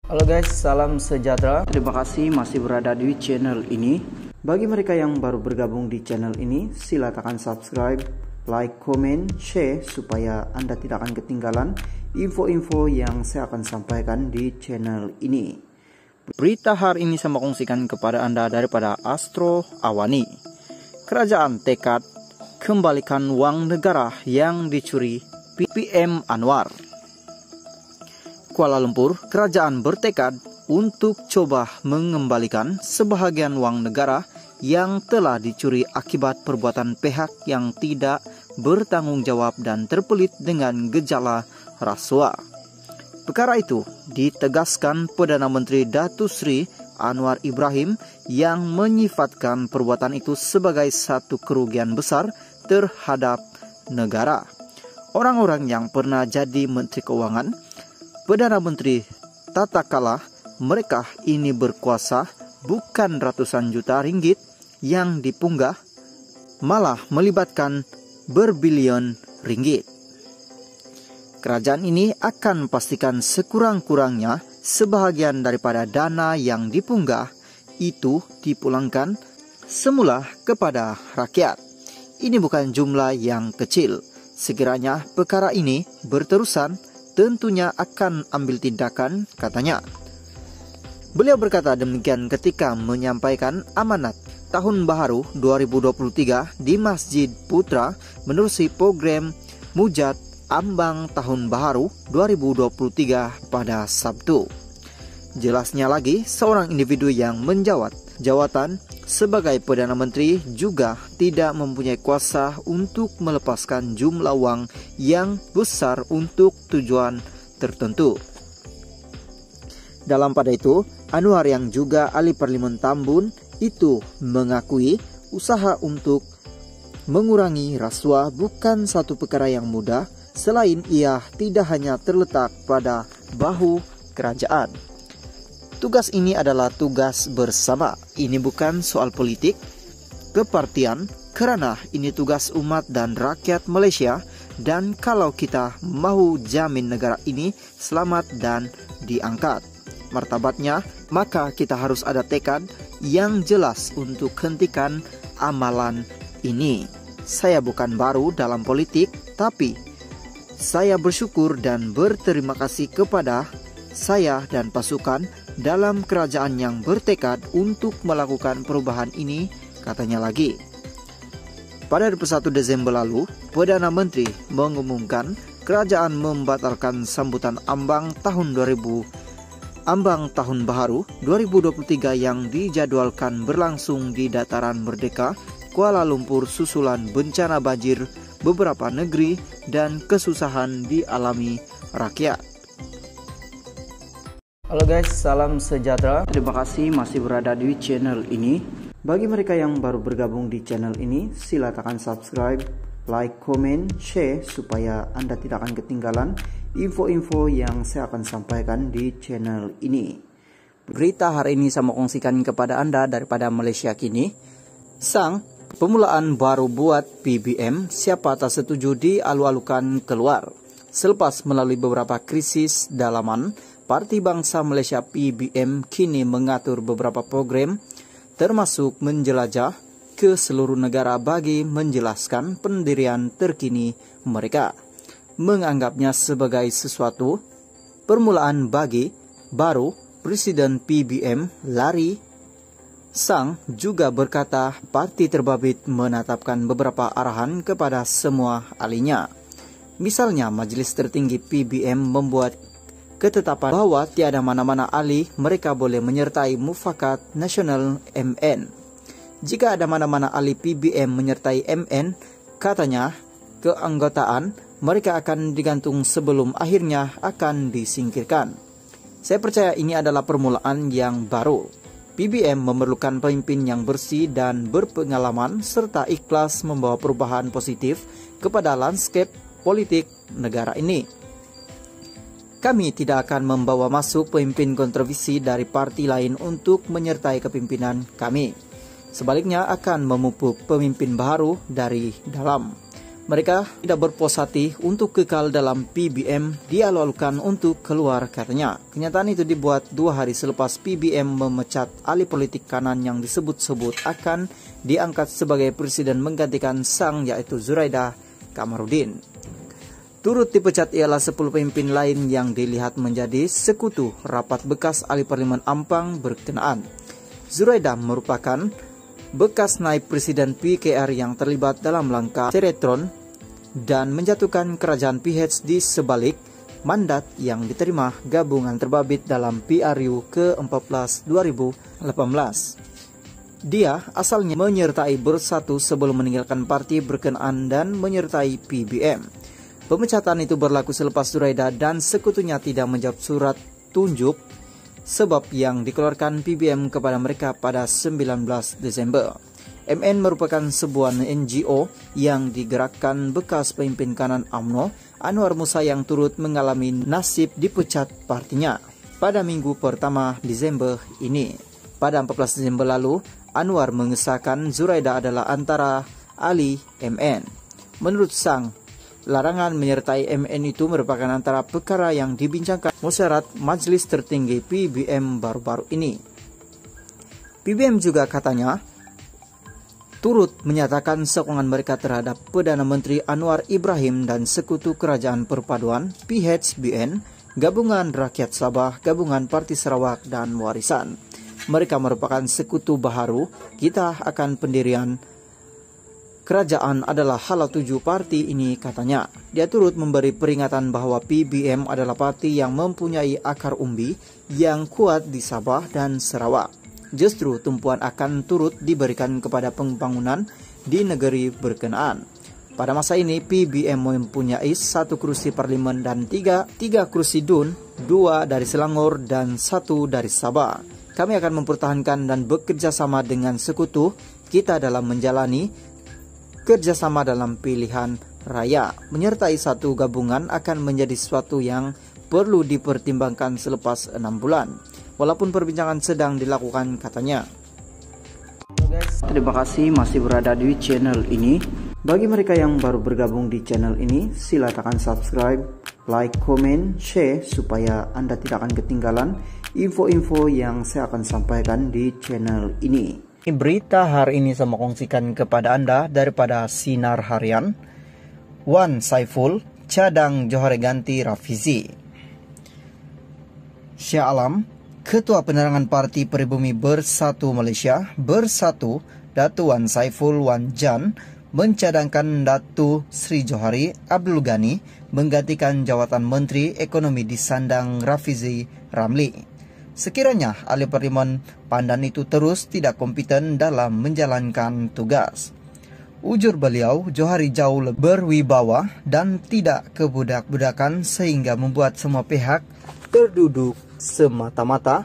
Halo guys, salam sejahtera. Terima kasih masih berada di channel ini. Bagi mereka yang baru bergabung di channel ini, silakan subscribe, like, comment, share supaya Anda tidak akan ketinggalan info-info yang saya akan sampaikan di channel ini. Berita hari ini saya kongsikan kepada Anda daripada Astro Awani. Kerajaan tekad kembalikan uang negara yang dicuri PM Anwar. Kuala Lumpur, kerajaan bertekad untuk coba mengembalikan sebahagian uang negara yang telah dicuri akibat perbuatan pihak yang tidak bertanggung jawab dan terpelit dengan gejala rasuah. Perkara itu ditegaskan Perdana Menteri Datuk Seri Anwar Ibrahim yang menyifatkan perbuatan itu sebagai satu kerugian besar terhadap negara. Orang-orang yang pernah jadi Menteri Keuangan, Perdana Menteri tatkala mereka ini berkuasa bukan ratusan juta ringgit yang dipunggah, malah melibatkan berbilion ringgit. Kerajaan ini akan pastikan sekurang-kurangnya sebahagian daripada dana yang dipunggah itu dipulangkan semula kepada rakyat. Ini bukan jumlah yang kecil. Sekiranya perkara ini berterusan, tentunya akan ambil tindakan, katanya. Beliau berkata demikian ketika menyampaikan amanat Tahun Baharu 2023 di Masjid Putra menerusi program Mujad Ambang Tahun Baharu 2023 pada Sabtu. Jelasnya lagi, seorang individu yang menjawat jawatan sebagai Perdana Menteri juga tidak mempunyai kuasa untuk melepaskan jumlah uang yang besar untuk tujuan tertentu. Dalam pada itu, Anwar yang juga ahli Parlimen Tambun itu mengakui usaha untuk mengurangi rasuah bukan satu perkara yang mudah, selain ia tidak hanya terletak pada bahu kerajaan. Tugas ini adalah tugas bersama. Ini bukan soal politik, kepartian, kerana ini tugas umat dan rakyat Malaysia. Dan kalau kita mahu jamin negara ini selamat dan diangkat martabatnya, maka kita harus ada tekad yang jelas untuk hentikan amalan ini. Saya bukan baru dalam politik, tapi saya bersyukur dan berterima kasih kepada saya dan pasukan dalam kerajaan yang bertekad untuk melakukan perubahan ini, katanya lagi. Pada 21 Desember lalu, Perdana Menteri mengumumkan kerajaan membatalkan sambutan Ambang Tahun Baharu 2023 yang dijadwalkan berlangsung di Dataran Merdeka, Kuala Lumpur susulan bencana banjir beberapa negeri dan kesusahan dialami rakyat. Halo guys, salam sejahtera. Terima kasih masih berada di channel ini. Bagi mereka yang baru bergabung di channel ini, silakan subscribe, like, comment, share supaya Anda tidak akan ketinggalan info-info yang saya akan sampaikan di channel ini. Berita hari ini saya mau kongsikan kepada Anda daripada Malaysia Kini. Sang pemulaan baru buat PBM, siapa tak setuju dialu-alukan keluar. Selepas melalui beberapa krisis dalaman, Parti Bangsa Malaysia PBM kini mengatur beberapa program termasuk menjelajah ke seluruh negara bagi menjelaskan pendirian terkini mereka. Menganggapnya sebagai sesuatu permulaan bagi baru Presiden PBM Larry Sang juga berkata parti terbabit menetapkan beberapa arahan kepada semua ahlinya. Misalnya Majlis Tertinggi PBM membuat ketetapan bahwa tiada mana-mana ahli mereka boleh menyertai Mufakat Nasional MN. Jika ada mana-mana ahli PBM menyertai MN, katanya keanggotaan mereka akan digantung sebelum akhirnya akan disingkirkan. Saya percaya ini adalah permulaan yang baru. PBM memerlukan pemimpin yang bersih dan berpengalaman serta ikhlas membawa perubahan positif kepada landscape politik negara ini. Kami tidak akan membawa masuk pemimpin kontroversi dari parti lain untuk menyertai kepimpinan kami. Sebaliknya akan memupuk pemimpin baru dari dalam. Mereka tidak berpuas hati untuk kekal dalam PBM, dialu-alukan untuk keluar, katanya. Kenyataan itu dibuat 2 hari selepas PBM memecat ahli politik kanan yang disebut-sebut akan diangkat sebagai presiden menggantikan sang, yaitu Zuraida Kamarudin. Turut dipecat ialah 10 pemimpin lain yang dilihat menjadi sekutu rapat bekas ahli parlemen Ampang berkenaan. Zuraida merupakan bekas naib presiden PKR yang terlibat dalam langkah seretron dan menjatuhkan kerajaan PH di sebalik mandat yang diterima gabungan terbabit dalam PRU ke-14 2018. Dia asalnya menyertai Bersatu sebelum meninggalkan parti berkenaan dan menyertai PBM. Pemecatan itu berlaku selepas Zuraida dan sekutunya tidak menjawab surat tunjuk sebab yang dikeluarkan PBM kepada mereka pada 19 Desember. MN merupakan sebuah NGO yang digerakkan bekas pemimpin kanan UMNO, Anwar Musa, yang turut mengalami nasib dipecat partinya pada minggu pertama Desember ini. Pada 14 Desember lalu, Anwar mengesahkan Zuraida adalah antara ahli MN. Menurut Sang, larangan menyertai MN itu merupakan antara perkara yang dibincangkan musyawarah Majelis Tertinggi PBM baru-baru ini. PBM juga katanya turut menyatakan sokongan mereka terhadap Perdana Menteri Anwar Ibrahim dan Sekutu Kerajaan Perpaduan PHBN, Gabungan Rakyat Sabah, Gabungan Parti Sarawak, dan Warisan. Mereka merupakan sekutu baharu kita akan pendirian kerajaan adalah hala tuju parti ini, katanya. Dia turut memberi peringatan bahwa PBM adalah parti yang mempunyai akar umbi yang kuat di Sabah dan Sarawak. Justru tumpuan akan turut diberikan kepada pembangunan di negeri berkenaan. Pada masa ini PBM mempunyai 1 kursi parlimen dan 3 kursi DUN, 2 dari Selangor dan 1 dari Sabah. Kami akan mempertahankan dan bekerja sama dengan sekutu kita dalam menjalani kerjasama dalam pilihan raya. Menyertai satu gabungan akan menjadi sesuatu yang perlu dipertimbangkan selepas 6 bulan. Walaupun perbincangan sedang dilakukan, katanya. Guys, terima kasih masih berada di channel ini. Bagi mereka yang baru bergabung di channel ini, sila tekan subscribe, like, komen, share supaya Anda tidak akan ketinggalan info-info yang saya akan sampaikan di channel ini. Berita hari ini saya mau kongsikan kepada Anda daripada Sinar Harian. Wan Saiful cadang Johor ganti Rafizi. Syah Alam, Ketua Penerangan Parti Peribumi Bersatu Malaysia, Bersatu, Datu Wan Saiful Wan Jan, mencadangkan Datu Sri Johari Abdul Ghani menggantikan jawatan Menteri Ekonomi di sandang Rafizi Ramli. Sekiranya ahli parlimen Pandan itu terus tidak kompeten dalam menjalankan tugas. Ujur beliau, Johari jauh lebih berwibawa dan tidak kebudak-budakan sehingga membuat semua pihak terduduk semata-mata